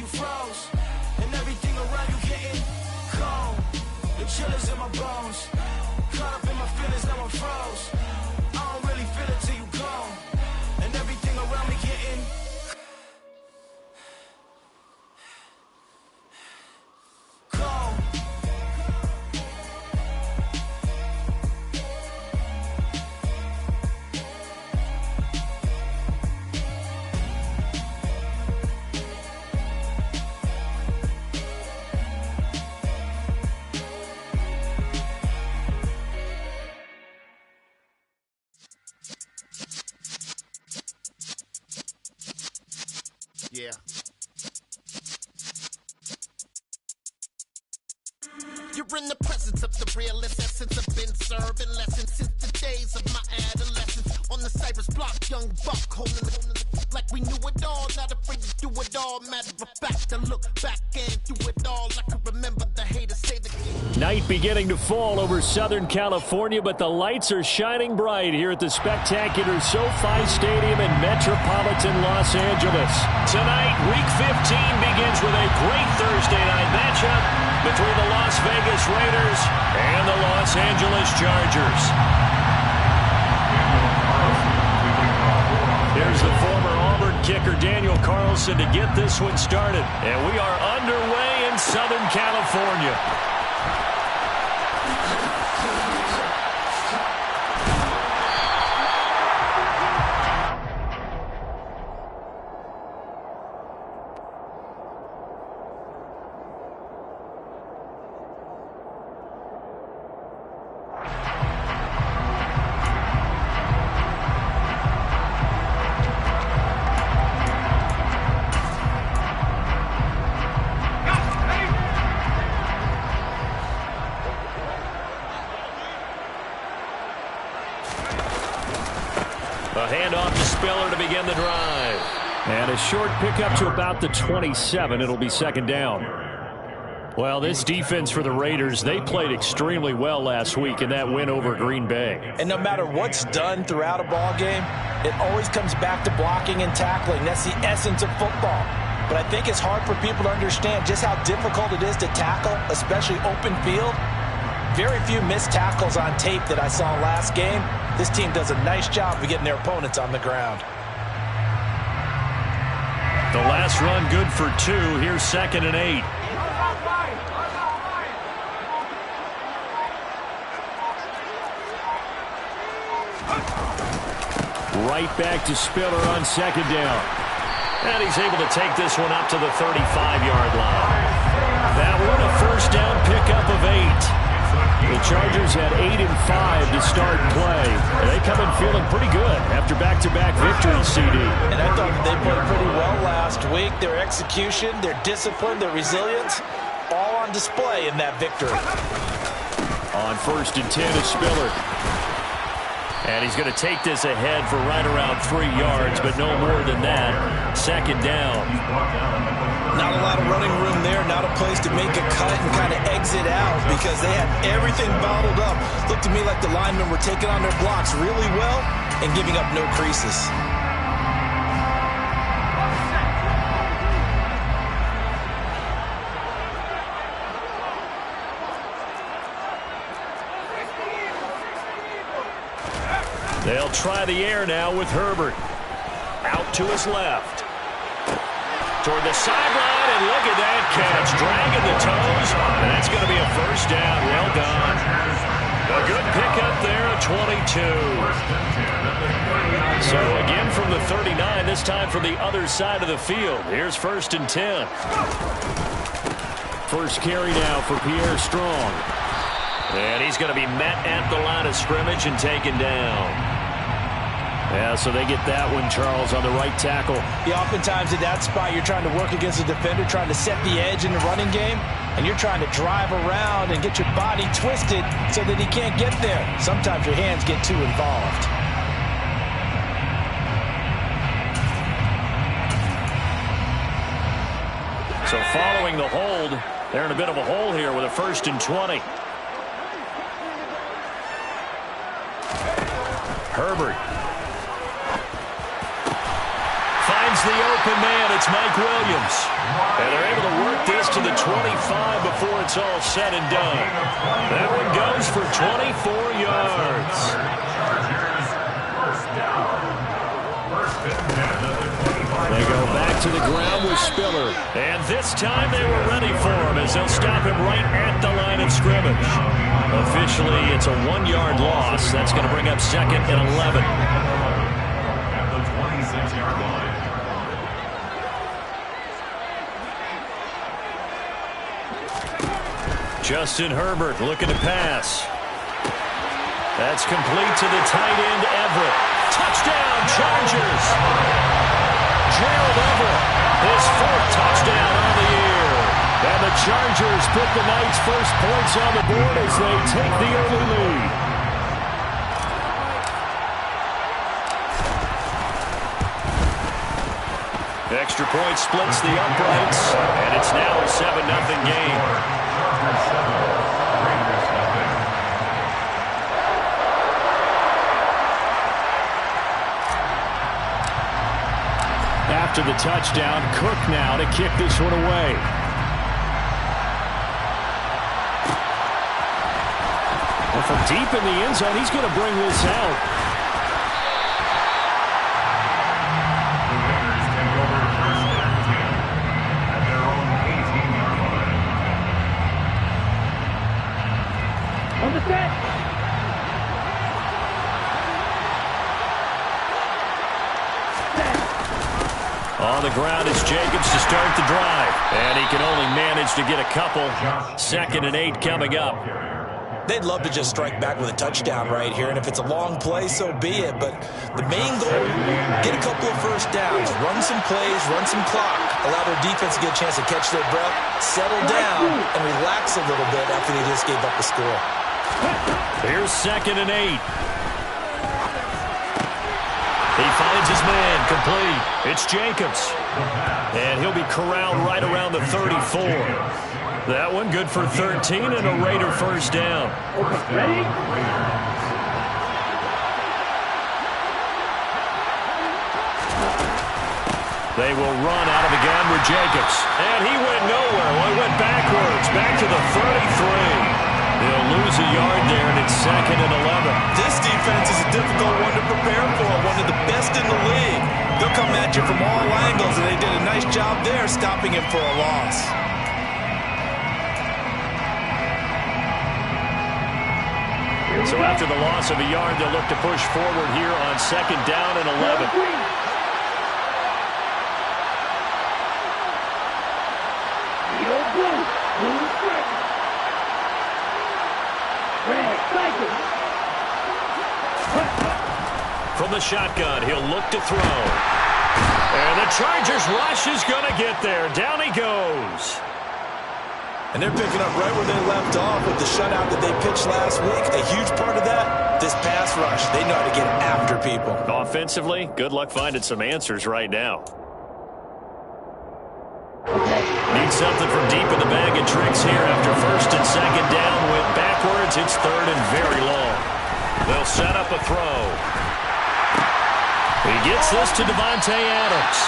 you froze, and everything around you getting cold. The chillers in my bones, caught up in my feelings, now I'm froze. I don't really feel it till you gone, and everything around me getting cold. Yeah. You're in the presence of the realest essence. I've been serving lessons since the days of my adolescence. On the Cypress block, young buck holding it like we knew it all. Not afraid to do it all. Matter of fact, to look back and do it all. I can remember the haters say the night beginning to fall over Southern California, but the lights are shining bright here at the spectacular SoFi Stadium in metropolitan Los Angeles. Tonight, Week 15 begins with a great Thursday night matchup between the Las Vegas Raiders and the Los Angeles Chargers. Here's the former Auburn kicker Daniel Carlson to get this one started. And we are underway in Southern California. A handoff to Spiller to begin the drive. And a short pickup to about the 27. It'll be second down. Well, this defense for the Raiders, they played extremely well last week in that win over Green Bay. And no matter what's done throughout a ball game, it always comes back to blocking and tackling. That's the essence of football. But I think it's hard for people to understand just how difficult it is to tackle, especially open field. Very few missed tackles on tape that I saw last game. This team does a nice job of getting their opponents on the ground. The last run good for 2. Here's 2nd and 8. Right back to Spiller on 2nd down. And he's able to take this one up to the 35-yard line. That one a first down pickup of 8. The Chargers had 8 and 5 to start play. They come in feeling pretty good after back-to-back victories, CD. And I thought they played pretty well last week. Their execution, their discipline, their resilience, all on display in that victory. On 1st and 10 is Spiller. And he's going to take this ahead for right around 3 yards, but no more than that. 2nd down. Not a lot of running room there, not a place to make a cut and kind of exit out because they had everything bottled up. Looked to me like the linemen were taking on their blocks really well and giving up no creases. They'll try the air now with Herbert. Out to his left. Toward the sideline, and look at that catch. Dragging the toes. And that's going to be a first down. Well done. A good pickup there at 22. So again from the 39, this time from the other side of the field. Here's 1st and 10. First carry now for Pierre Strong. And he's going to be met at the line of scrimmage and taken down. Yeah, so they get that one, Charles, on the right tackle. Yeah, oftentimes at that spot, you're trying to work against a defender, trying to set the edge in the running game, and you're trying to drive around and get your body twisted so that he can't get there. Sometimes your hands get too involved. So following the hold, they're in a bit of a hole here with a 1st and 20. Herbert finds the open man. It's Mike Williams. And they're able to work this to the 25 before it's all said and done. That one goes for 24 yards. They go back to the ground with Spiller. And this time they were ready for him as they'll stop him right at the line of scrimmage. Officially, it's a 1-yard loss. That's going to bring up 2nd and 11. At the 26-yard line. Justin Herbert looking to pass. That's complete to the tight end, Everett. Touchdown, Chargers! Gerald Everett, his 4th touchdown on the year. And the Chargers put the night's first points on the board as they take the early lead. Extra point splits the uprights, and it's now a 7-0 game. After the touchdown, Cook now to kick this one away. And from deep in the end zone, he's going to bring this out. On the ground is Jacobs to start the drive. And he can only manage to get a couple. 2nd and 8 coming up. They'd love to just strike back with a touchdown right here, and if it's a long play, so be it. But the main goal, get a couple of first downs, run some plays, run some clock, allow their defense to get a chance to catch their breath, settle down, and relax a little bit after they just gave up the score. Here's 2nd and 8. He finds his man, complete. It's Jacobs. And he'll be corralled right around the 34. That one good for 13 and a Raider first down. Ready? They will run out of the gun with Jacobs. And he went nowhere. Well, he went backwards, back to the 33. They'll lose a yard there, and it's 2nd and 11. This defense is a difficult one to prepare for, one of the best in the league. They'll come at you from all angles, and they did a nice job there stopping him for a loss. So after the loss of a yard, they'll look to push forward here on 2nd down and 11. From the shotgun, he'll look to throw. And the Chargers rush is going to get there. Down he goes. And they're picking up right where they left off with the shutout that they pitched last week. A huge part of that, this pass rush. They know how to get after people. Offensively, good luck finding some answers right now. Need something from deep in the bag of tricks here after 1st and 2nd down. Went backwards. It's 3rd and very long. They'll set up a throw. He gets this to Devontae Adams.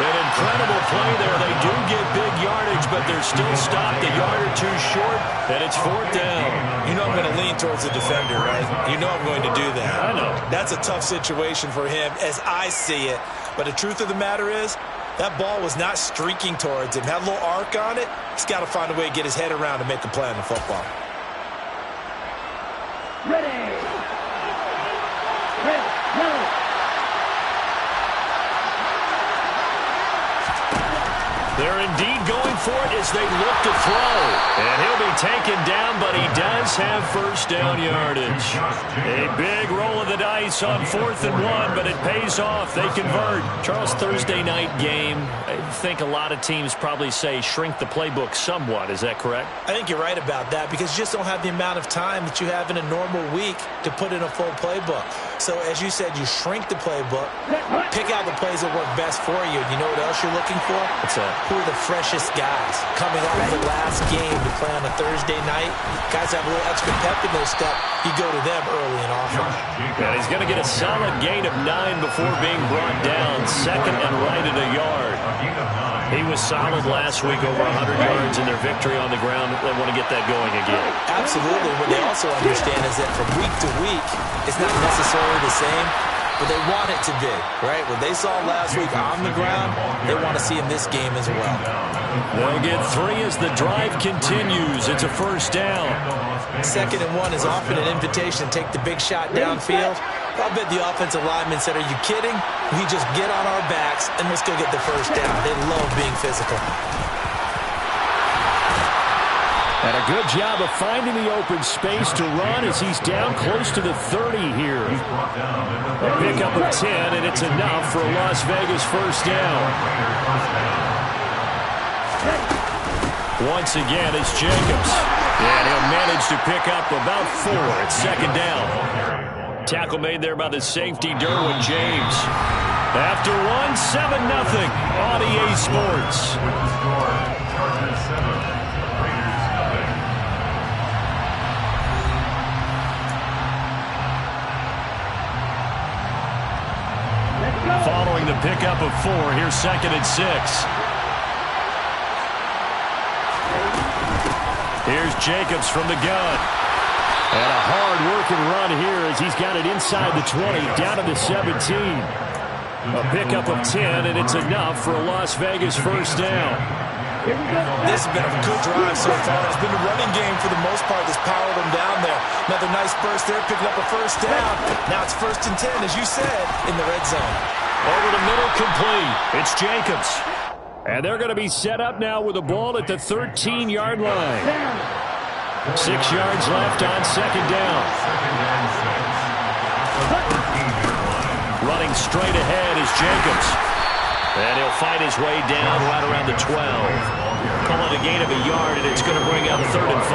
An incredible play there. They do get big yardage, but they're still stopped a yard or two short, and it's 4th down. You know I'm going to lean towards the defender, right? You know I'm going to do that. I know. That's a tough situation for him as I see it. But the truth of the matter is, that ball was not streaking towards him. Had a little arc on it. He's got to find a way to get his head around and make a play on the football. Ready. Red, yellow. They're indeed going for it as they look to throw. And he'll be taken down, but he does have first down yardage. A big roll of the dice on 4th and 1, but it pays off. They convert. Charles, Thursday night game, I think a lot of teams probably say shrink the playbook somewhat. Is that correct? I think you're right about that because you just don't have the amount of time that you have in a normal week to put in a full playbook. So, as you said, you shrink the playbook, pick out the plays that work best for you. You know what else you're looking for? What's that? Who are the freshest guys coming off the last game to play on a Thursday night? Guys have a little extra pep in their step. You go to them early and often. And he's going to get a solid gain of 9 before being brought down. Second and right at a yard. He was solid last week, over 100 yards in their victory on the ground. They want to get that going again. Absolutely. What they also understand is that from week to week, it's not necessarily the same, but they want it to be, right? What they saw last week on the ground, they want to see in this game as well. They'll get 3 as the drive continues. It's a first down. 2nd and 1 is often an invitation to take the big shot downfield. I'll bet the offensive linemen said, are you kidding? We just get on our backs and let's go get the first down. They love being physical. And a good job of finding the open space to run as he's down close to the 30 here. A pickup of 10, and it's enough for a Las Vegas first down. Once again, it's Jacobs. And he'll manage to pick up about 4 at 2nd down. Tackle made there by the safety, Derwin James. After 1, 7-0 on EA Sports. Following the pickup of 4, here's 2nd and 6. Here's Jacobs from the gun. And a hard-working run here as he's got it inside the 20, down to the 17. A pickup of 10, and it's enough for a Las Vegas first down. This has been a good drive so far. It's been a running game for the most part that's powered them down there. Another nice burst there, picking up a first down. Now it's 1st and 10, as you said, in the red zone. Over the middle, complete. It's Jacobs. And they're going to be set up now with the ball at the 13-yard line. 6 yards left on 2nd down. Running straight ahead is Jacobs. And he'll fight his way down right around the 12. Call it a gain of a yard, and it's going to bring up 3rd and 5.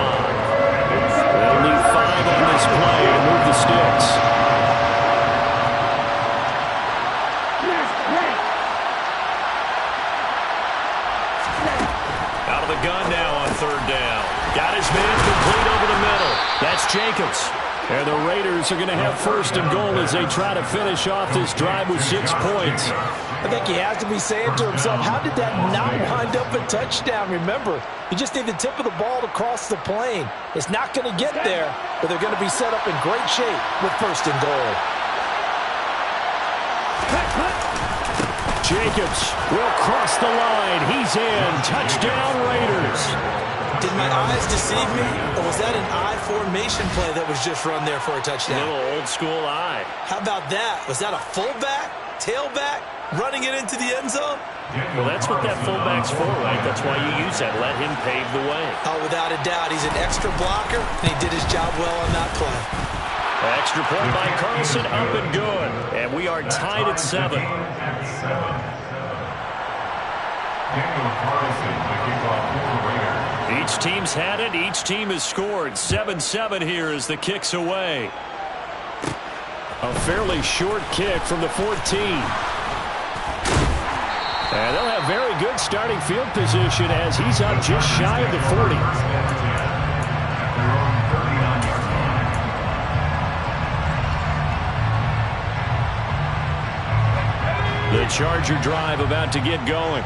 They'll need 5 on this play to move the sticks. Out of the gun now on 3rd down. Got his man complete over the middle. That's Jacobs. And the Raiders are going to have 1st and goal as they try to finish off this drive with 6 points. I think he has to be saying to himself, how did that not wind up a touchdown? Remember, you just need the tip of the ball to cross the plane. It's not going to get there, but they're going to be set up in great shape with 1st and goal. Jacobs will cross the line. He's in. Touchdown, Raiders. Did my eyes deceive me, or was that an I formation play that was just run there for a touchdown? A little old-school I. How about that? Was that a fullback, tailback, running it into the end zone? Well, that's what that fullback's for, right? That's why you use that. Let him pave the way. Oh, without a doubt. He's an extra blocker, and he did his job well on that play. Extra point by Carlson, up and good. And we are tied at 7. Each team's had it. Each team has scored. 7-7 here as the kick's away. A fairly short kick from the 14. And they'll have very good starting field position as he's up just shy of the 40. The Charger drive about to get going.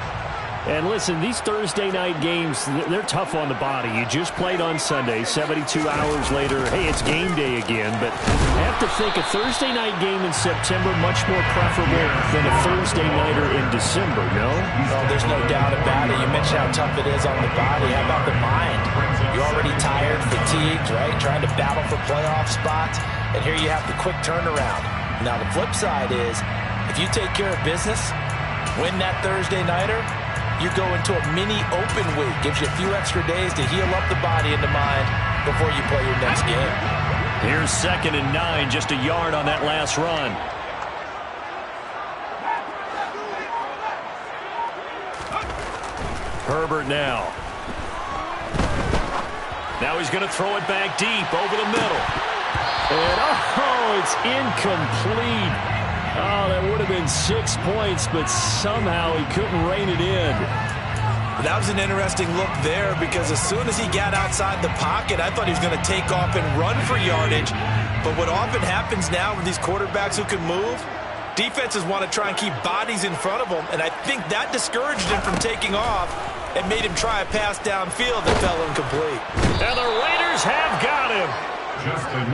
And listen, these Thursday night games, they're tough on the body. You just played on Sunday, 72 hours later, hey, it's game day again. But I have to think a Thursday night game in September much more preferable than a Thursday nighter in December, no? Oh, there's no doubt about it. You mentioned how tough it is on the body. How about the mind? You're already tired, fatigued, right? Trying to battle for playoff spots. And here you have the quick turnaround. Now, the flip side is, if you take care of business, win that Thursday nighter, you go into a mini open week. Gives you a few extra days to heal up the body and the mind before you play your next game. Here's 2nd and 9, just a yard on that last run. Herbert now. Now he's going to throw it back deep over the middle. And, oh, it's incomplete. Oh, that would have been 6 points, but somehow he couldn't rein it in. That was an interesting look there because as soon as he got outside the pocket, I thought he was going to take off and run for yardage. But what often happens now with these quarterbacks who can move, defenses want to try and keep bodies in front of them, and I think that discouraged him from taking off and made him try a pass downfield that fell incomplete. And the Raiders have got him.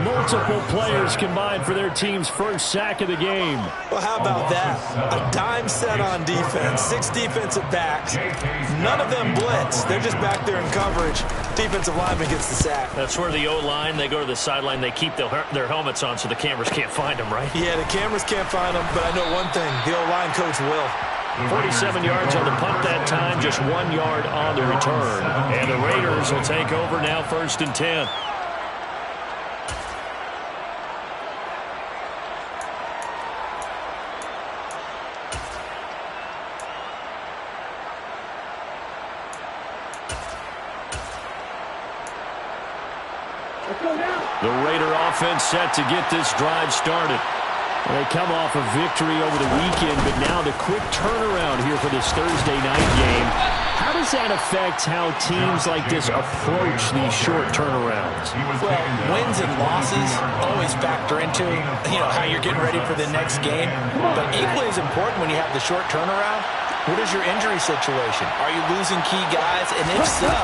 Multiple players combined for their team's first sack of the game. Well, how about that? A dime set on defense, 6 defensive backs. None of them blitz. They're just back there in coverage. Defensive lineman gets the sack. That's where the O-line, they go to the sideline, they keep their helmets on so the cameras can't find them, right? Yeah, the cameras can't find them, but I know one thing. The O-line coach will. 47 yards on the punt that time, just 1 yard on the return. And the Raiders will take over now, 1st and 10. The Raider offense set to get this drive started. They come off a victory over the weekend, but now the quick turnaround here for this Thursday night game. How does that affect how teams like this approach these short turnarounds? Well, wins and losses always factor into, how you're getting ready for the next game. But equally as important when you have the short turnaround, what is your injury situation? Are you losing key guys? And if so,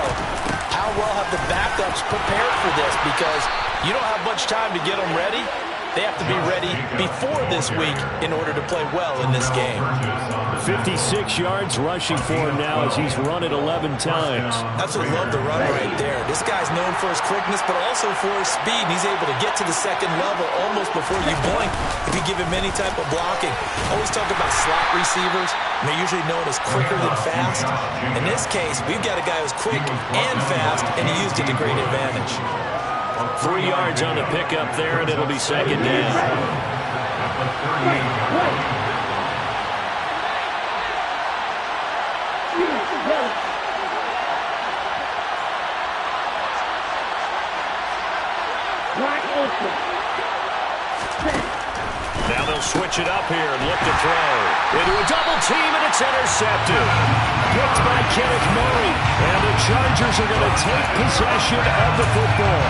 how well have the backups prepared for this? Because you don't have much time to get them ready. They have to be ready before this week in order to play well in this game. 56 yards rushing for him now as he's run it 11 times. That's what I love the run right there. This guy's known for his quickness, but also for his speed. And he's able to get to the second level almost before you blink if you give him any type of blocking. Always talk about slot receivers. They're usually known as quicker than fast. In this case, we've got a guy who's quick and fast, and he used it to great advantage. 3 yards on the pickup there, and it'll be 2nd down. Now they'll switch it up here and look to throw. Into a double team, and it's intercepted. Picked by Kenneth Murray. And the Chargers are going to take possession of the football.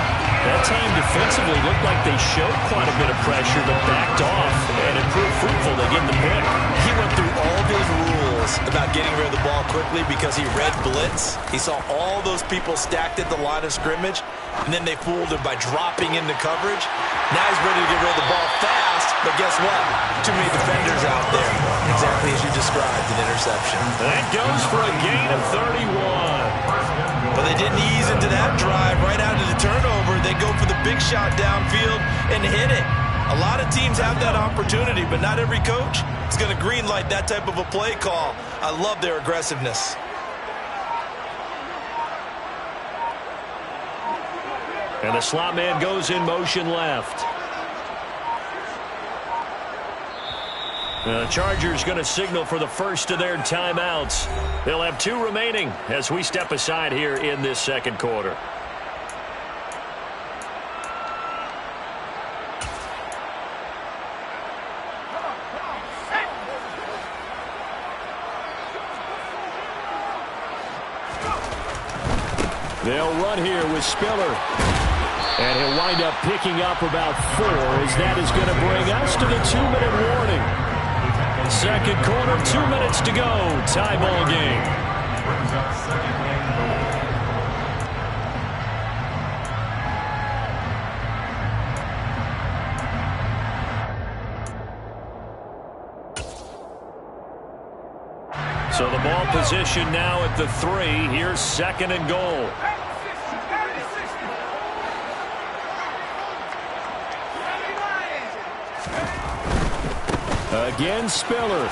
That time defensively looked like they showed quite a bit of pressure, but backed off, and it proved fruitful. They get the pick. He went through all those rules about getting rid of the ball quickly because he read blitz. He saw all those people stacked at the line of scrimmage, and then they fooled him by dropping into coverage. Now he's ready to get rid of the ball fast, but guess what? Too many defenders out there. Exactly as you described, an interception. That goes for a gain of 31. But they didn't ease into that drive right out of the turnover. They go for the big shot downfield and hit it. A lot of teams have that opportunity, but not every coach is going to green light that type of a play call. I love their aggressiveness. And the slot man goes in motion left. The Chargers going to signal for the first of their timeouts. They'll have 2 remaining as we step aside here in this second quarter. They'll run here with Spiller. And he'll wind up picking up about 4 as that is going to bring us to the 2-minute warning. Second quarter, 2 minutes to go. Tie ball game. So the ball position now at the 3. Here's 2nd and goal. Again, Spiller.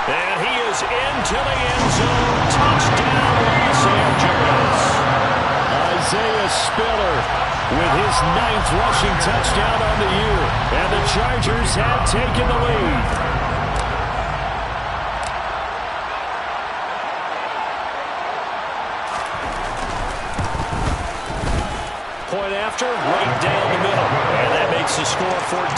And he is into the end zone. Touchdown, Los Angeles. Isaiah Spiller with his 9th rushing touchdown on the year. And the Chargers have taken the lead. Point after, right down makes the score 14-7.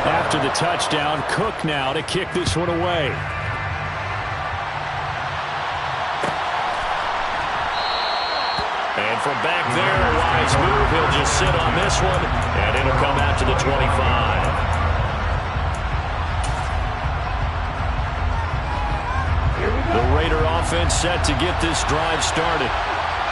After the touchdown, Cook now to kick this one away. And from back there, a wise move. He'll just sit on this one, and it'll come out to the 25. The Raider offense set to get this drive started.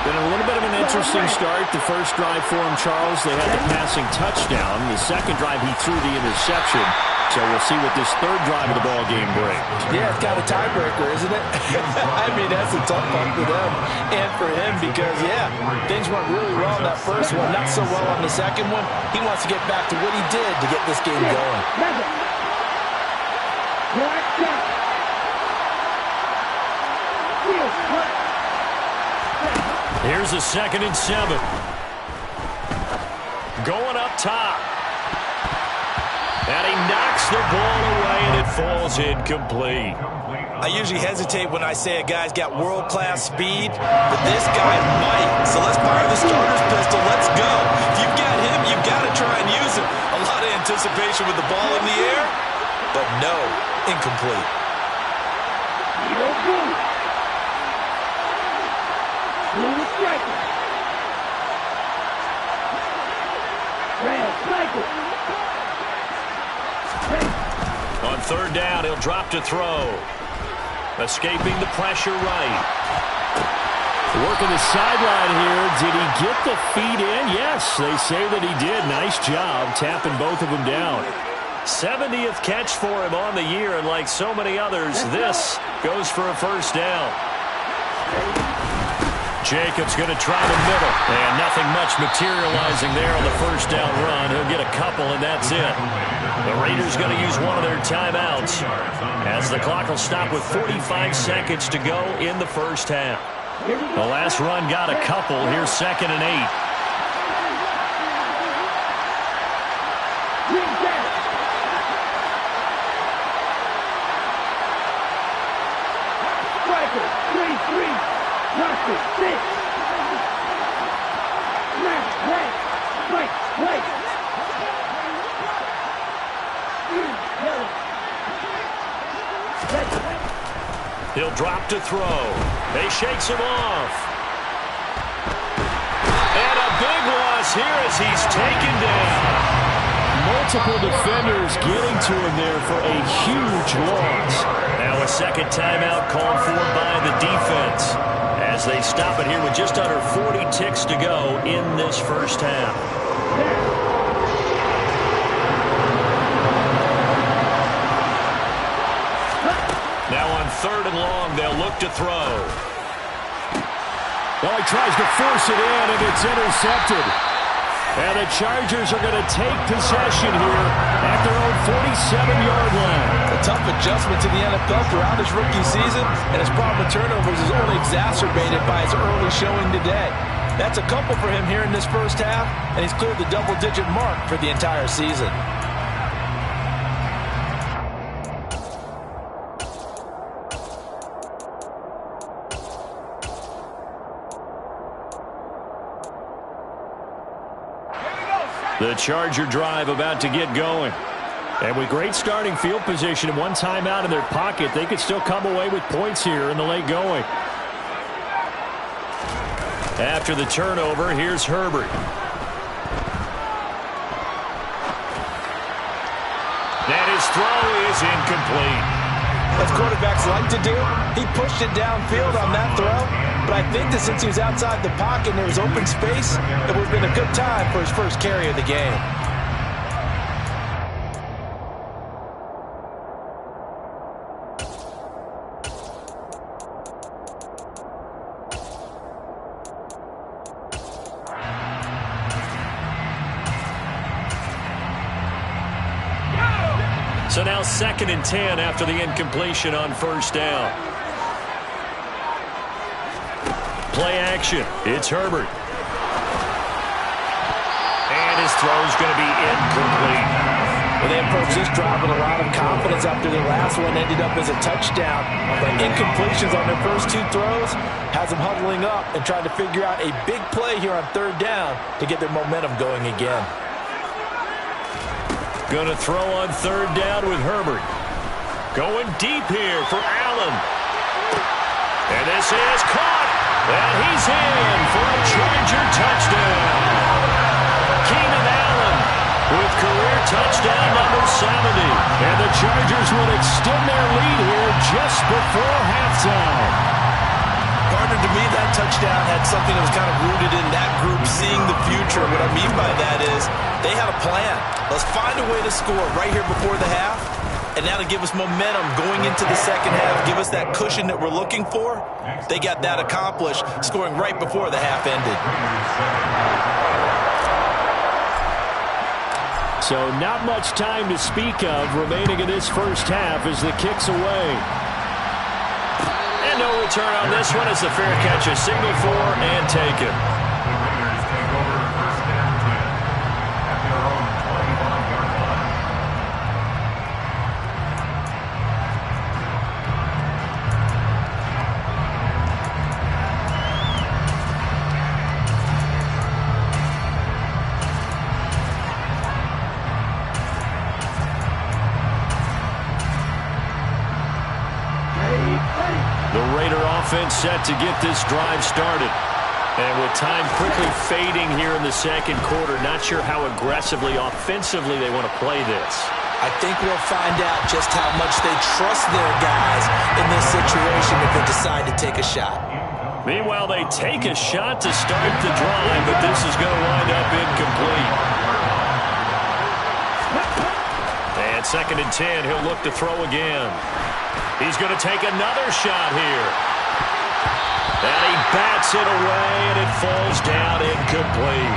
Been a little bit of an interesting start. The first drive for him, Charles, they had the passing touchdown. The second drive, he threw the interception. So we'll see what this third drive of the ball game brings. Yeah, it's kind of a tiebreaker, isn't it? I mean, that's a tough one for them and for him because, yeah, things went really well in that first one, not so well on the second one. He wants to get back to what he did to get this game going. Here's a 2nd and 7. Going up top. And he knocks the ball away, and it falls incomplete. I usually hesitate when I say a guy's got world-class speed, but this guy might. So let's fire the starter's pistol. Let's go. If you've got him, you've got to try and use him. A lot of anticipation with the ball in the air, but no, incomplete. On 3rd down, he'll drop to throw. Escaping the pressure right. Working the sideline here. Did he get the feet in? Yes, they say that he did. Nice job tapping both of them down. 70th catch for him on the year, and like so many others, this goes for a first down. Jacobs going to try the middle, and nothing much materializing there on the first down run. He'll get a couple, and that's it. The Raiders going to use one of their timeouts as the clock will stop with 45 seconds to go in the first half. The last run got a couple. Here's 2nd and 8. He'll drop to throw. He shakes him off. And a big loss here as he's taken down. Multiple defenders getting to him there for a huge loss. Now a second timeout called for by the defense as they stop it here with just under 40 ticks to go in this first half. Now on 3rd and long, they'll look to throw. Well, he tries to force it in, and it's intercepted. And the Chargers are going to take possession here at their own 47-yard line. A tough adjustment to the NFL throughout his rookie season, and his problem with turnovers is only exacerbated by his early showing today. That's a couple for him here in this first half, and he's cleared the double-digit mark for the entire season. The Charger drive about to get going. And with great starting field position and one timeout in their pocket, they could still come away with points here in the late going. After the turnover, here's Herbert. And his throw is incomplete. As quarterbacks like to do, he pushed it downfield on that throw. But I think that since he was outside the pocket and there was open space, it would have been a good time for his first carry of the game. So now 2nd and 10 after the incompletion on first down. Play action. It's Herbert. And his throw's going to be incomplete. Well, they approached this drive with a lot of confidence after their last one ended up as a touchdown. But incompletions on their first 2 throws has them huddling up and trying to figure out a big play here on 3rd down to get their momentum going again. Going to throw on 3rd down with Herbert. Going deep here for Allen. And this is caught. And he's in for a Charger touchdown. Keenan Allen with career touchdown number 70. And the Chargers will extend their lead here just before halftime. Partner, to me, that touchdown had something that was kind of rooted in that group seeing the future. What I mean by that is they had a plan. Let's find a way to score right here before the half. And now to give us momentum going into the second half, give us that cushion that we're looking for. They got that accomplished, scoring right before the half ended. So not much time to speak of remaining in this first half as the kick's away. And no return on this one as the fair catch is signaled for and taken. Set to get this drive started. And with time quickly fading here in the second quarter, not sure how aggressively, offensively they want to play this. I think we'll find out just how much they trust their guys in this situation if they decide to take a shot. Meanwhile, they take a shot to start the drive, but this is going to wind up incomplete. And 2nd and 10, he'll look to throw again. He's going to take another shot here. And he bats it away, and it falls down incomplete.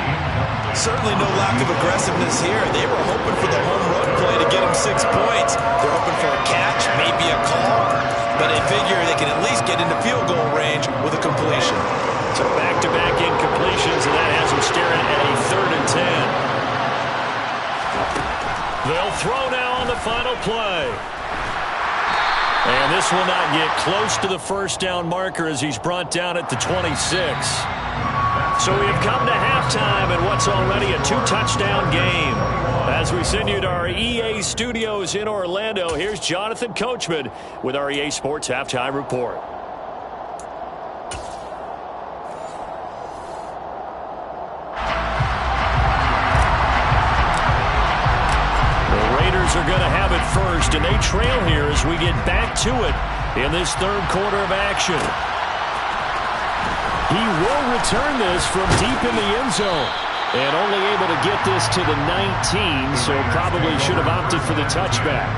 Certainly no lack of aggressiveness here. They were hoping for the home run play to get them 6 points. They're hoping for a catch, maybe a call. But they figure they can at least get into field goal range with a completion. So back-to-back incompletions, and that has them staring at a 3rd and 10. They'll throw now on the final play. And this will not get close to the first down marker as he's brought down at the 26. So we have come to halftime in what's already a 2-touchdown game. As we send you to our EA studios in Orlando, here's Jonathan Coachman with our EA Sports Halftime Report. Are going to have it first, and they trail here as we get back to it in this 3rd quarter of action. He will return this from deep in the end zone, and only able to get this to the 19, so probably should have opted for the touchback.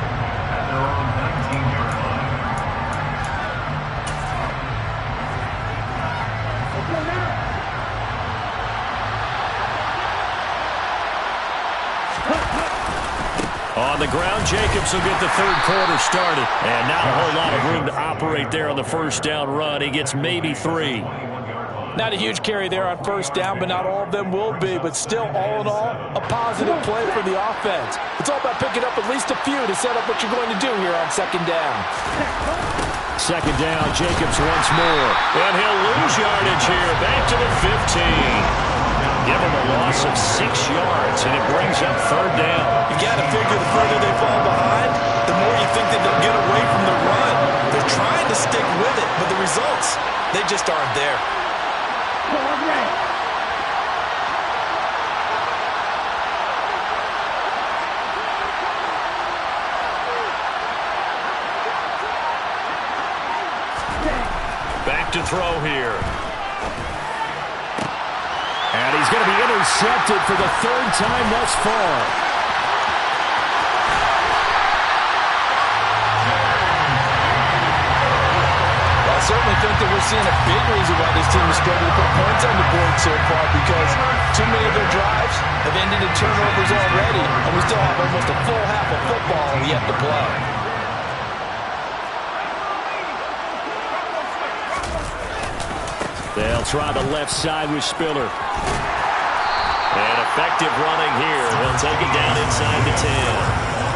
On the ground, Jacobs will get the 3rd quarter started. And not a whole lot of room to operate there on the first down run. He gets maybe 3. Not a huge carry there on first down, but not all of them will be. But still, all in all, a positive play for the offense. It's all about picking up at least a few to set up what you're going to do here on 2nd down. 2nd down, Jacobs once more. And he'll lose yardage here. Back to the 15. Give him a loss of 6 yards, and it brings up 3rd down. You got to figure the further they fall behind, the more you think that they'll get away from the run. They're trying to stick with it, but the results, they just aren't there. Back to throw here. And he's going to be intercepted for the 3rd time thus far. Well, I certainly think that we're seeing a big reason why this team has struggled to put points on the board so far, because too many of their drives have ended in turnovers already, and we still have almost a full half of football yet to play. They'll try the left side with Spiller. And effective running here. He'll take it down inside the 10.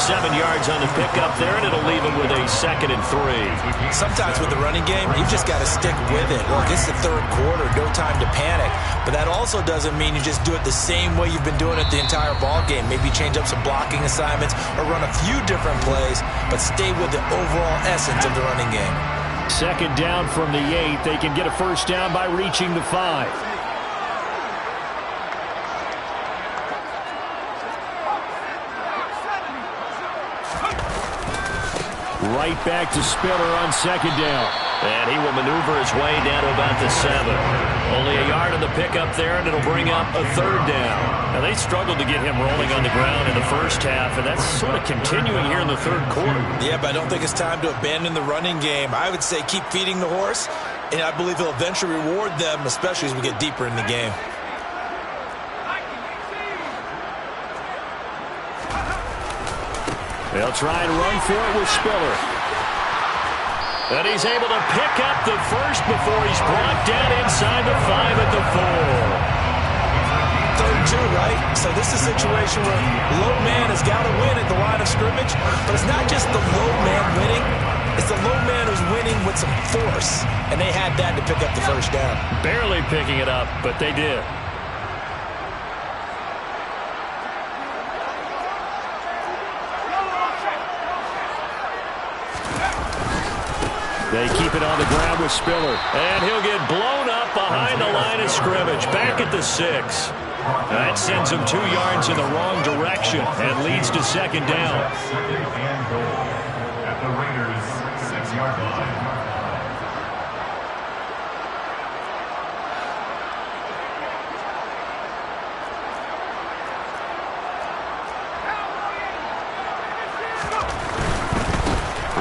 7 yards on the pickup there, and it'll leave him with a 2nd and 3. Sometimes with the running game, you've just got to stick with it. Look, it's the third quarter, no time to panic. But that also doesn't mean you just do it the same way you've been doing it the entire ball game. Maybe change up some blocking assignments or run a few different plays, but stay with the overall essence of the running game. 2nd down from the 8. They can get a first down by reaching the 5. Right back to Spiller on 2nd down. And he will maneuver his way down to about the 7. Only a yard on the pickup there, and it'll bring up a 3rd down. Now, they struggled to get him rolling on the ground in the first half, and that's sort of continuing here in the 3rd quarter. Yeah, but I don't think it's time to abandon the running game. I would say keep feeding the horse, and I believe he'll eventually reward them, especially as we get deeper in the game. They'll try and run for it with Spiller. And he's able to pick up the first before he's brought down inside the 5 at the 4. 3rd and 2, right? So this is a situation where low man has got to win at the line of scrimmage, but it's not just the low man winning. It's the low man who's winning with some force, and they had that to pick up the first down. Barely picking it up, but they did. They keep it on the ground with Spiller. And he'll get blown up behind the line of scrimmage. Back at the 6. That sends him 2 yards in the wrong direction and leads to 2nd down. 2nd and goal at the Raiders' 6-yard line.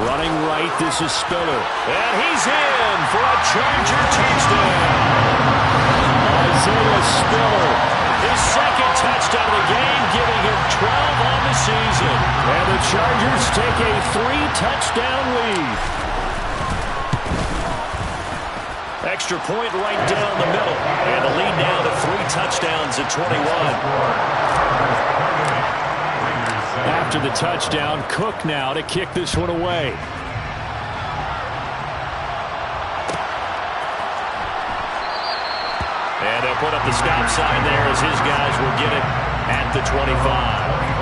Running right, this is Spiller. And he's in for a Charger touchdown. Isaiah Spiller, his 2nd touchdown of the game, giving him 12 on the season. And the Chargers take a 3-touchdown lead. Extra point right down the middle. And the lead now to 3 touchdowns at 21. After the touchdown, Cook now to kick this one away. And they'll put up the stop sign there as his guys will get it at the 25.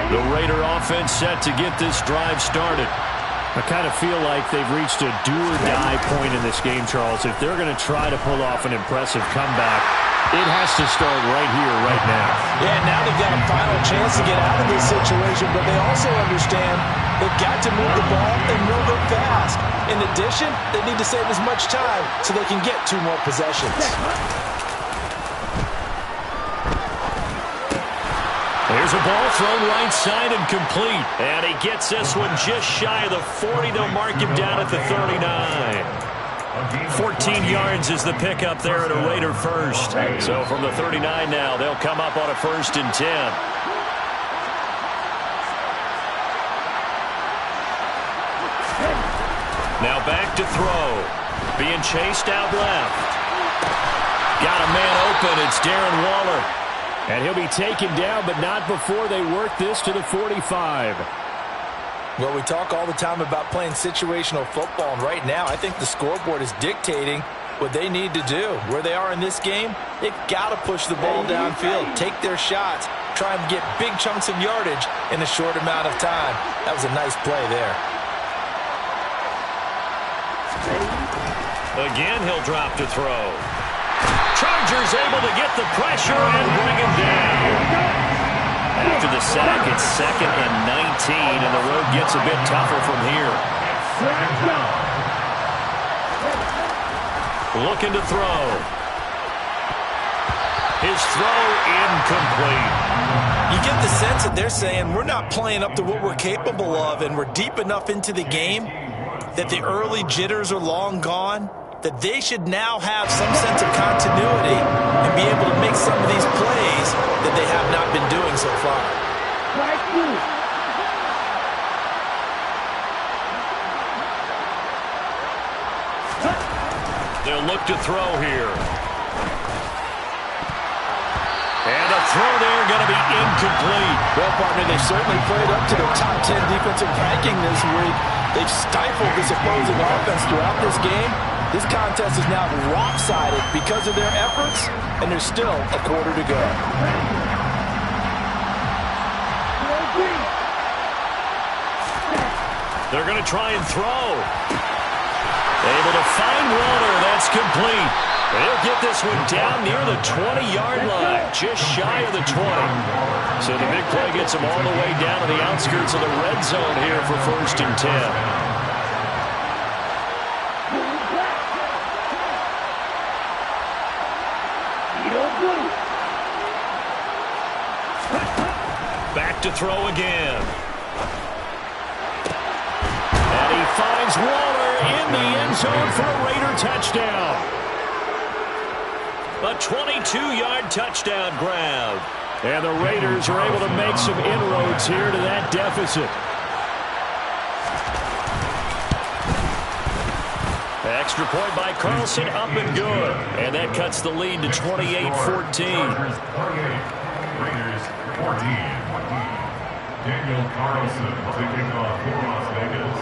The Raider offense set to get this drive started. I kind of feel like they've reached a do-or-die point in this game, Charles. If they're going to try to pull off an impressive comeback, it has to start right here, right now. Yeah, now they've got a final chance to get out of this situation, but they also understand they've got to move the ball and move it fast. In addition, they need to save as much time so they can get 2 more possessions. Here's a ball thrown right side and complete. And he gets this one just shy of the 40. They'll mark him down at the 39. 14 yards is the pickup there at a Raider first. So from the 39 now, they'll come up on a 1st and 10. Now back to throw. Being chased out left. Got a man open. It's Darren Waller. And he'll be taken down, but not before they work this to the 45. Well, we talk all the time about playing situational football, and right now I think the scoreboard is dictating what they need to do. Where they are in this game, they've got to push the ball downfield, take their shots, try and get big chunks of yardage in a short amount of time. That was a nice play there. Again, he'll drop to throw. Chargers able to get the pressure and bring him down. After the sack, it's 2nd and 19, and the road gets a bit tougher from here. Looking to throw. His throw incomplete. You get the sense that they're saying we're not playing up to what we're capable of, and we're deep enough into the game that the early jitters are long gone, that they should now have some sense of continuity and be able to make some of these plays that they have not been doing so far. They'll look to throw here. And a throw there going to be incomplete. Well, partner, they certainly played up to their top 10 defensive ranking this week. They've stifled this opposing offense throughout this game. This contest is now lopsided because of their efforts, and there's still a quarter to go. They're going to try and throw. Able to find Waller. That's complete. They'll get this one down near the 20-yard line, just shy of the 20. So the big play gets them all the way down to the outskirts of the red zone here for 1st and 10. Back to throw again. And he finds Waller in the end zone for a Raider touchdown. A 22-yard touchdown grab. And the Raiders are able to make some inroads here to that deficit. Extra point by Carlson, up and good. And that cuts the lead to 28-14. Raiders 14. Daniel Carlson taking off for Las Vegas.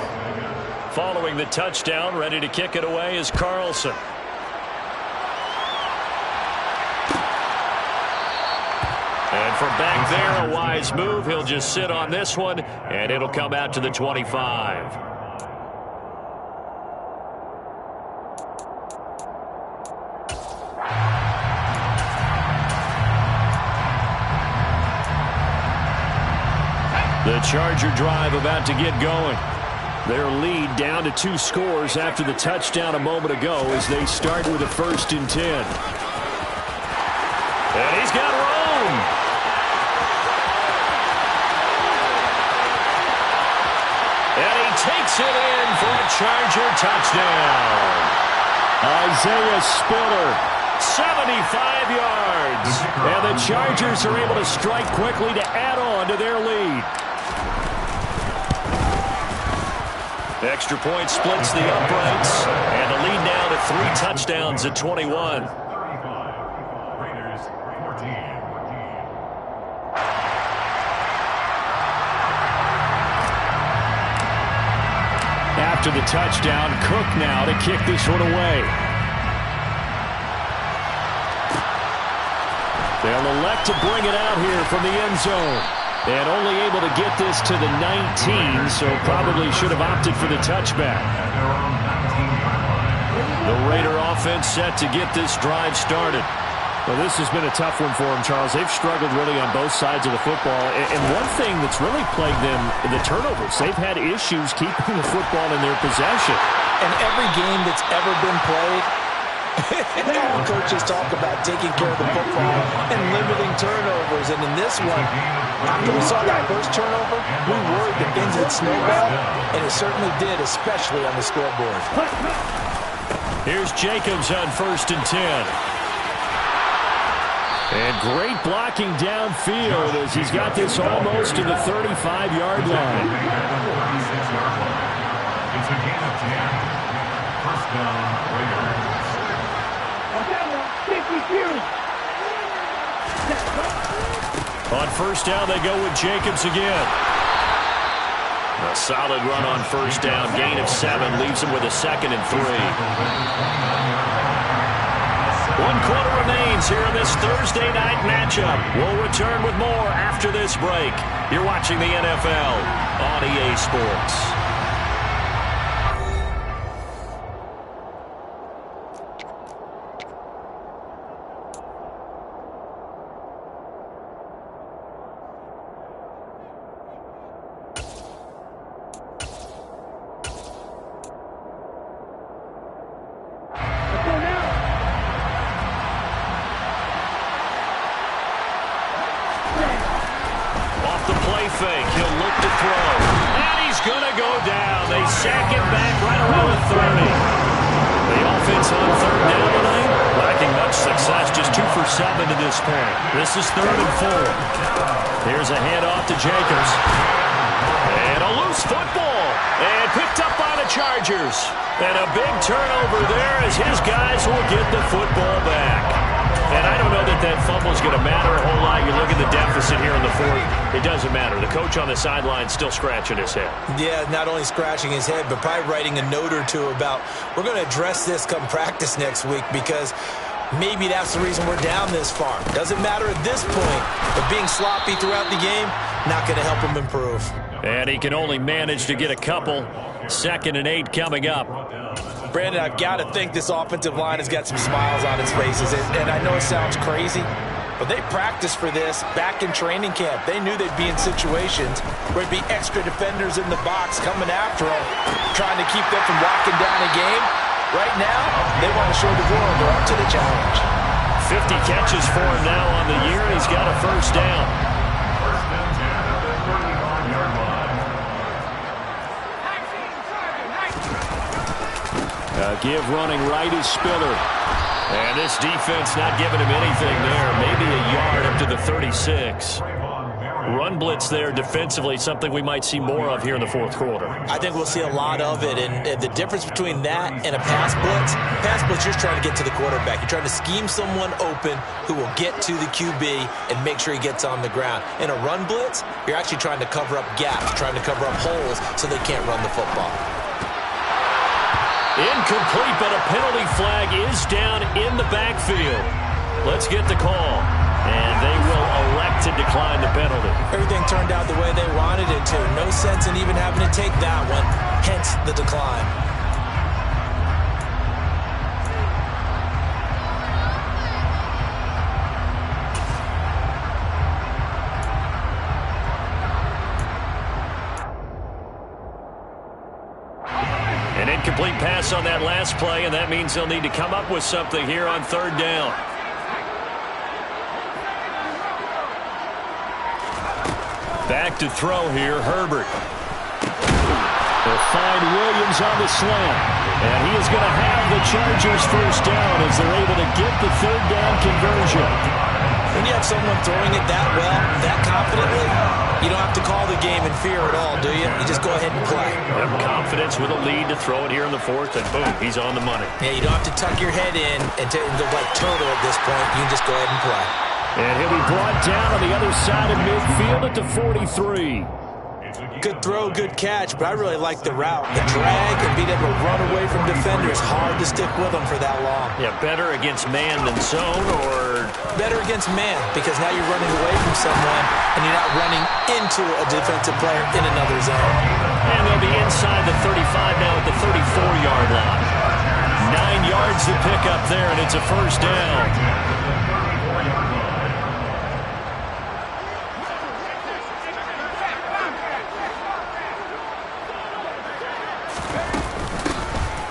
Following the touchdown, ready to kick it away is Carlson. And from back there, a wise move. He'll just sit on this one, and it'll come out to the 25. The Charger drive about to get going. Their lead down to 2 scores after the touchdown a moment ago as they start with a 1st and 10. And he's got room. And he takes it in for a Charger touchdown. Isaiah Spiller, 75 yards. And the Chargers are able to strike quickly to add on to their lead. Extra point splits the uprights, and the lead now to 3 touchdowns at 21. 35. Raiders 14. After the touchdown, Cook now to kick this one away. They'll elect to bring it out here from the end zone. And only able to get this to the 19, so probably should have opted for the touchback. The Raider offense set to get this drive started. Well, this has been a tough one for them, Charles. They've struggled really on both sides of the football. And one thing that's really plagued them, the turnovers. They've had issues keeping the football in their possession. And every game that's ever been played, all coaches talk about taking care of the football and limiting turnovers. And in this one, after we saw that first turnover, we worried that things would snowball, and it certainly did, especially on the scoreboard. Here's Jacobs on 1st and 10. And great blocking downfield as he's got this almost to the 35-yard line. It's a gain of 10. First down, Raiders. On 1st down, they go with Jacobs again. A solid run on 1st down. Gain of 7 leaves him with a 2nd and 3. 1 quarter remains here in this Thursday night matchup. We'll return with more after this break. You're watching the NFL on EA Sports. Fake. He'll look to throw. And he's going to go down. They sack him back right around the 30. The offense on 3rd down tonight, lacking much success. Just 2 for 7 to this point. This is 3rd and 4. Here's a handoff to Jacobs. And a loose football. And picked up by the Chargers. Chargers. And a big turnover there as his guys will get the football back. And I don't know that that fumble is going to matter a whole lot. You look at the deficit here in the fourth. It doesn't matter. The coach on the sideline still scratching his head. Yeah, not only scratching his head, but probably writing a note or two about, we're going to address this come practice next week, because maybe that's the reason we're down this far. Doesn't matter at this point, but being sloppy throughout the game, not going to help him improve. And he can only manage to get a couple. 2nd and 8 coming up. Brandon, I've got to think this offensive line has got some smiles on its faces. And I know it sounds crazy, but they practiced for this back in training camp. They knew they'd be in situations where there'd be extra defenders in the box coming after them, trying to keep them from locking down a game. Right now, they want to show the world they're up to the challenge. 50 catches for him now on the year. He's got a first down. First down 10 at the 35-yard line. Give running right is Spiller. And this defense not giving him anything there. Maybe a yard up to the 36. Run blitz there defensively, something we might see more of here in the fourth quarter. I think we'll see a lot of it, and the difference between that and a pass blitz, you're just trying to get to the quarterback. You're trying to scheme someone open who will get to the QB and make sure he gets on the ground. In a run blitz, you're actually trying to cover up gaps, trying to cover up holes so they can't run the football. Incomplete, but a penalty flag is down in the backfield. Let's get the call. And they will elect to decline the penalty. Everything turned out the way they wanted it to. No sense in even having to take that one, hence the decline. An incomplete pass on that last play, and that means they'll need to come up with something here on 3rd down. Back to throw here, Herbert. They'll find Williams on the slant. And he is going to have the Chargers first down as they're able to get the 3rd down conversion. When you have someone throwing it that well, that confidently, you don't have to call the game in fear at all, do you? You just go ahead and play. Have confidence with a lead to throw it here in the 4th, and boom, he's on the money. Yeah, you don't have to tuck your head in and look like turtle at this point. You can just go ahead and play. And he'll be brought down on the other side of midfield at the 43. Good throw, good catch, but I really like the route. The drag and being able to run away from defenders, hard to stick with them for that long. Yeah, better against man than zone, or? Better against man, because now you're running away from someone and you're not running into a defensive player in another zone. And they'll be inside the 35 now at the 34-yard line. 9 yards to pick up there, and it's a first down.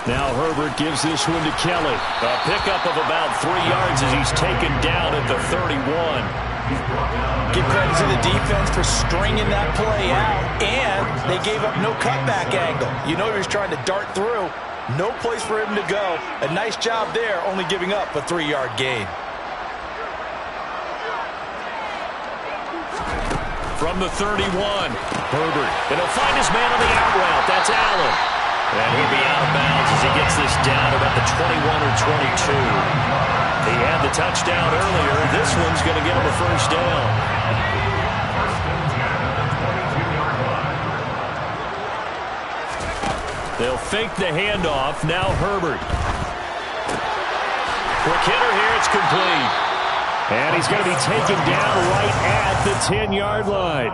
Now Herbert gives this one to Kelly. A pickup of about 3 yards as he's taken down at the 31. Give credit to the defense for stringing that play out, and they gave up no cutback angle. You know he was trying to dart through. No place for him to go. A nice job there, only giving up a 3-yard gain. From the 31, Herbert. And he'll find his man on the out route. That's Allen. And he'll be out of bounds as he gets this down about the 21 or 22. He had the touchdown earlier. This one's going to get him a first down. They'll fake the handoff. Now Herbert. Quick hitter here. It's complete. And he's going to be taken down right at the 10-yard line.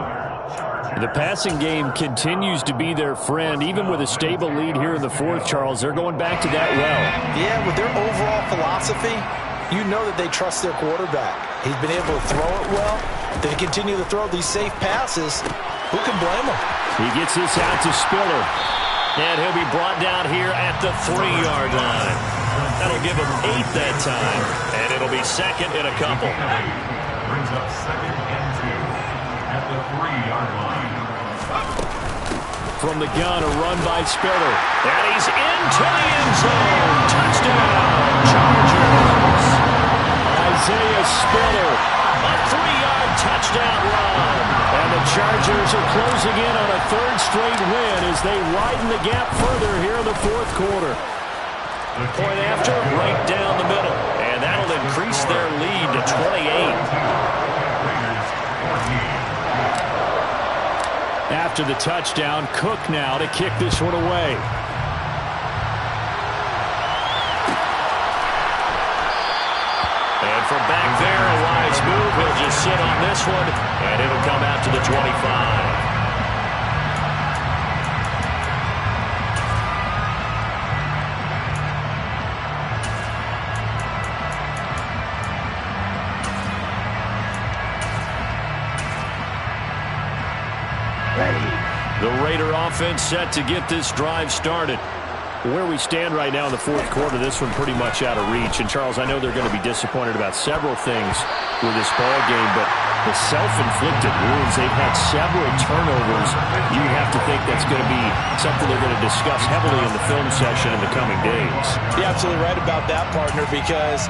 The passing game continues to be their friend, even with a stable lead here in the 4th, Charles. They're going back to that well. Yeah, with their overall philosophy, you know that they trust their quarterback. He's been able to throw it well. They continue to throw these safe passes. Who can blame him? He gets this out to Spiller. And he'll be brought down here at the 3-yard line. That'll give him 8 that time. And it'll be 2nd and a couple. Brings up 2nd and 2 at the 3-yard line. From the gun, a run by Spiller. And he's into the end zone. Touchdown, Chargers. Isaiah Spiller, a 3-yard touchdown run. And the Chargers are closing in on a 3rd straight win as they widen the gap further here in the fourth quarter. Point after, right down the middle. And that'll increase their lead to 28. After the touchdown, Cook now to kick this one away. And from back there, a wise move. He'll just sit on this one, and it'll come out to the 25. The Raider offense set to get this drive started. Where we stand right now in the fourth quarter, this one pretty much out of reach. And, Charles, I know they're going to be disappointed about several things with this ball game, but the self-inflicted wounds, they've had several turnovers. You have to think that's going to be something they're going to discuss heavily in the film session in the coming days. You're absolutely right about that, partner, because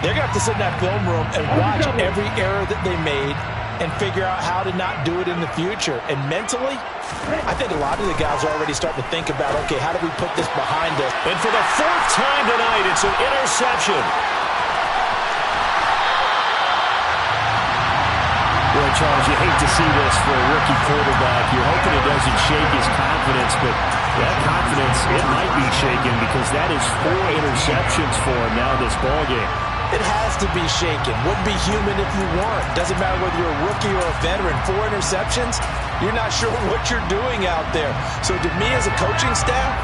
they're going to have to sit in that film room and watch every error that they made and figure out how to not do it in the future. And mentally, I think a lot of the guys are already starting to think about, okay, how do we put this behind us? And for the fourth time tonight, it's an interception. Boy, Charles, you hate to see this for a rookie quarterback. You're hoping it doesn't shake his confidence, but that confidence, it might be shaken because that is 4 interceptions for him now in this ballgame. It has to be shaken. Wouldn't be human if you weren't. Doesn't matter whether you're a rookie or a veteran. 4 interceptions, you're not sure what you're doing out there. So to me as a coaching staff,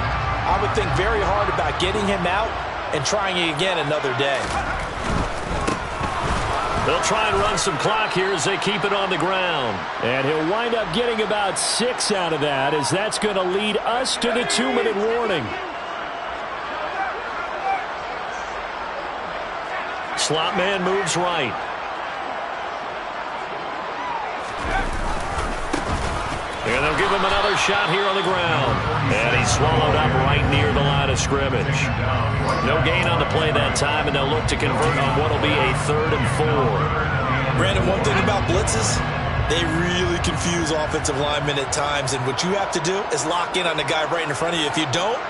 I would think very hard about getting him out and trying it again another day. They'll try and run some clock here as they keep it on the ground. And he'll wind up getting about 6 out of that, as that's going to lead us to the 2-minute warning. Slot man moves right. And they'll give him another shot here on the ground. And he's swallowed up right near the line of scrimmage. No gain on the play that time, and they'll look to convert on what will be a 3rd and 4. Brandon, one thing about blitzes, they really confuse offensive linemen at times, and what you have to do is lock in on the guy right in front of you. If you don't,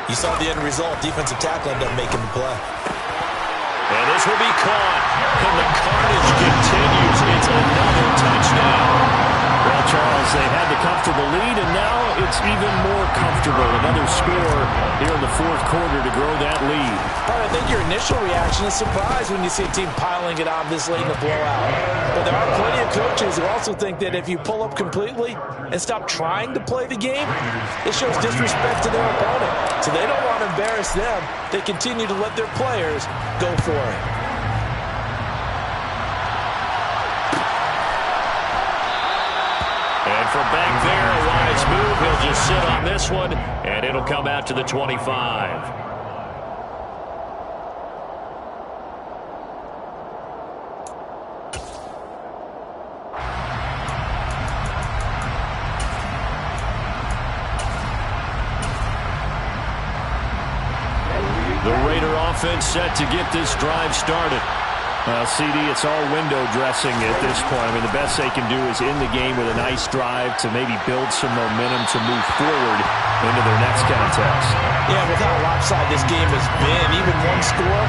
you saw the end result. Defensive tackle ended up making the play. And this will be caught. And the carnage continues. It's another touchdown. Well, Charles, they had the comfortable lead, and now it's even more comfortable. Another score here in the fourth quarter to grow that lead. I think your initial reaction is surprise when you see a team piling it on this late in the blowout. But there are plenty of coaches who also think that if you pull up completely and stop trying to play the game, it shows disrespect to their opponent. So they don't want to embarrass them. They continue to let their players go for it. And from back there, a wise move. He'll just sit on this one, and it'll come out to the 25. The Raider offense set to get this drive started. CD, it's all window dressing at this point. I mean, the best they can do is in the game with a nice drive to maybe build some momentum to move forward into their next contest. Yeah, with how lopsided this game has been, even one score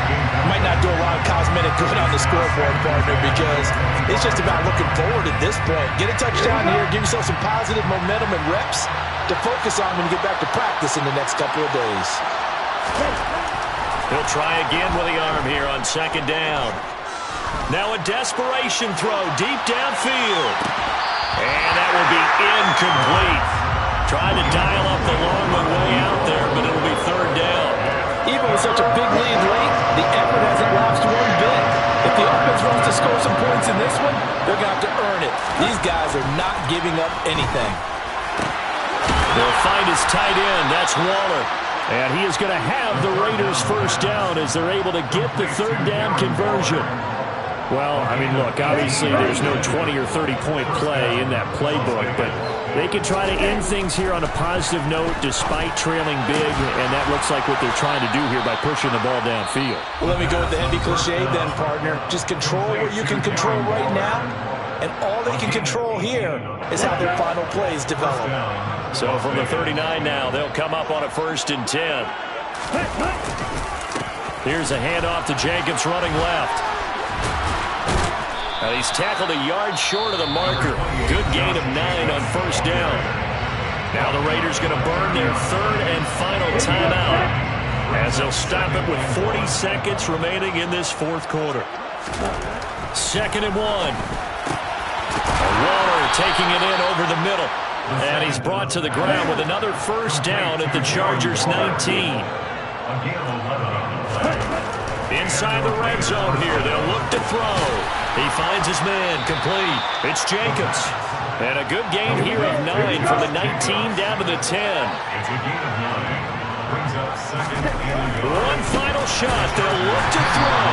might not do a lot of cosmetic good on the scoreboard, partner, because it's just about looking forward at this point. Get a touchdown here, give yourself some positive momentum and reps to focus on when you get back to practice in the next couple of days. He'll try again with the arm here on 2nd down. Now a desperation throw deep downfield. And that will be incomplete. Trying to dial up the long one way out there, but it'll be 3rd down. Even with such a big lead late, the effort hasn't lapsed one bit. If the offense wants to score some points in this one, they're going to have to earn it. These guys are not giving up anything. They'll find his tight end. That's Waller. And he is going to have the Raiders' first down as they're able to get the 3rd down conversion. Well, I mean, look, obviously there's no 20 or 30-point play in that playbook, but they can try to end things here on a positive note despite trailing big, and that looks like what they're trying to do here by pushing the ball downfield. Well, let me go with the heavy cliche then, partner. Just control what you can control right now, and all they can control here is how their final plays develop. So from the 39 now, they'll come up on a 1st and 10. Here's a handoff to Jacobs running left. And he's tackled a yard short of the marker. Good gain of 9 on 1st down. Now the Raiders going to burn their 3rd and final timeout as they'll stop it with 40 seconds remaining in this 4th quarter. 2nd and 1. Waller taking it in over the middle. And he's brought to the ground with another 1st down at the Chargers' 19. Inside the red zone here, they'll look to throw. He finds his man, complete. It's Jacobs. And a good gain here of 9 from the 19 down to the 10. It's a gain of 9. Brings up 2nd and 11. One final shot, they'll look to throw.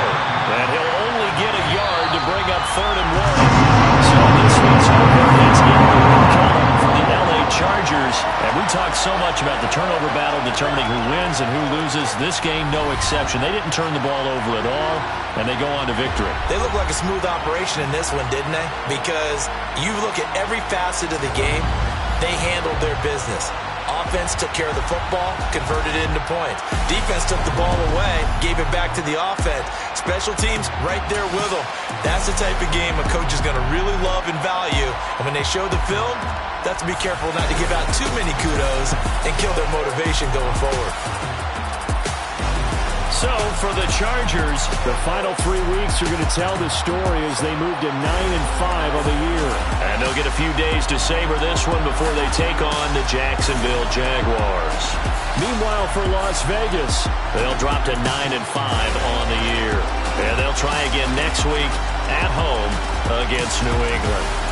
And he'll only get a yard to bring up 3rd and 1. So this one's over. It's in the win column for the LA Chargers. And we talked so much about the turnover battle determining who wins and who loses. This game, no exception. They didn't turn the ball over at all, and they go on to victory. They look like a smooth operation in this one, didn't they? Because you look at every facet of the game, they handled their business. Offense took care of the football, converted it into points. Defense took the ball away, gave it back to the offense. Special teams right there with them. That's the type of game a coach is going to really love and value. And when they show the film, they have to be careful not to give out too many kudos and kill their motivation going forward. So, for the Chargers, the final 3 weeks are going to tell the story as they move to 9-5 on the year. And they'll get a few days to savor this one before they take on the Jacksonville Jaguars. Meanwhile, for Las Vegas, they'll drop to 9-5 on the year. And they'll try again next week at home against New England.